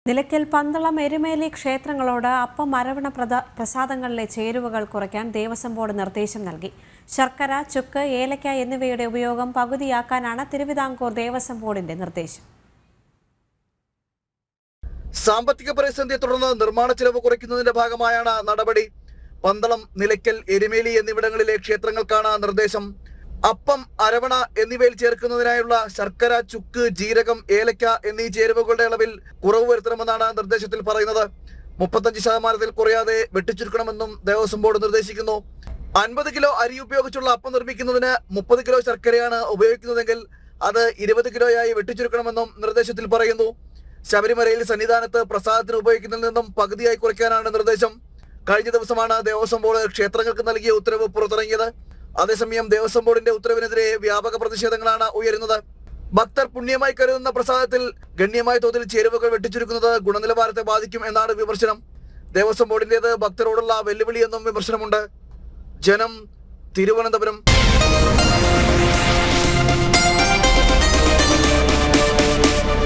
നിലയ്ക്കൽ പന്തളം എരുമേലി ക്ഷേത്രങ്ങളോട് അപ്പം അരവണ പ്രസാദങ്ങളിലെ ചേരുവകൾ കുറയ്ക്കാൻ ദേവസ്വം ബോർഡ് നിർദ്ദേശം നൽകി. ശർക്കര, ചുക്ക്, ഏലക്ക എന്നിവയുടെ ഉപയോഗം പകുതിയാക്കാനാണ് തിരുവിതാംകൂർ ദേവസ്വം ബോർഡിന്റെ നിർദ്ദേശം. സാമ്പത്തിക പ്രതിസന്ധിയെ തുടർന്ന് നിർമ്മാണ ചെലവ് കുറയ്ക്കുന്നതിന്റെ ഭാഗമായാണ് നടപടി. പന്തളം, നിലയ്ക്കൽ, എരുമേലി എന്നിവിടങ്ങളിലെ ക്ഷേത്രങ്ങൾക്കാണ് നിർദ്ദേശം. അപ്പം, അരവണ എന്നിവയിൽ ചേർക്കുന്നതിനായുള്ള ശർക്കര, ചുക്ക്, ജീരകം, ഏലക്ക എന്നീ ചേരുവകളുടെ അളവിൽ കുറവ് വരുത്തണമെന്നാണ് നിർദ്ദേശത്തിൽ പറയുന്നത്. 35% കുറയാതെ വെട്ടിച്ചുരുക്കണമെന്നും ദേവസ്വം ബോർഡ് നിർദ്ദേശിക്കുന്നു. 50 കിലോ അരി ഉപയോഗിച്ചുള്ള അപ്പം നിർമ്മിക്കുന്നതിന് 30 കിലോ ശർക്കരയാണ് ഉപയോഗിക്കുന്നതെങ്കിൽ അത് 20 കിലോയായി വെട്ടിച്ചുരുക്കണമെന്നും നിർദ്ദേശത്തിൽ പറയുന്നു. ശബരിമലയിൽ സന്നിധാനത്ത് പ്രസാദത്തിന് ഉപയോഗിക്കുന്നതിൽ നിന്നും പകുതിയായി കുറയ്ക്കാനാണ് നിർദ്ദേശം. കഴിഞ്ഞ ദിവസമാണ് ദേവസ്വം ബോർഡ് ക്ഷേത്രങ്ങൾക്ക് നൽകിയ ഉത്തരവ് പുറത്തിറങ്ങിയത്. അതേസമയം ദേവസ്വം ബോർഡിന്റെ ഉത്തരവിനെതിരെ വ്യാപക പ്രതിഷേധങ്ങളാണ് ഉയരുന്നത്. ഭക്തർ പുണ്യമായി കരുതുന്ന പ്രസാദത്തിൽ ഗണ്യമായ തോതിൽ ചേരുവകൾ വെട്ടിച്ചുരുക്കുന്നത് ഗുണനിലവാരത്തെ ബാധിക്കും എന്നാണ് വിമർശനം. ദേവസ്വം ബോർഡിന്റേത് ഭക്തരോടുള്ള വെല്ലുവിളിയെന്നും വിമർശനമുണ്ട്. ജനം, തിരുവനന്തപുരം.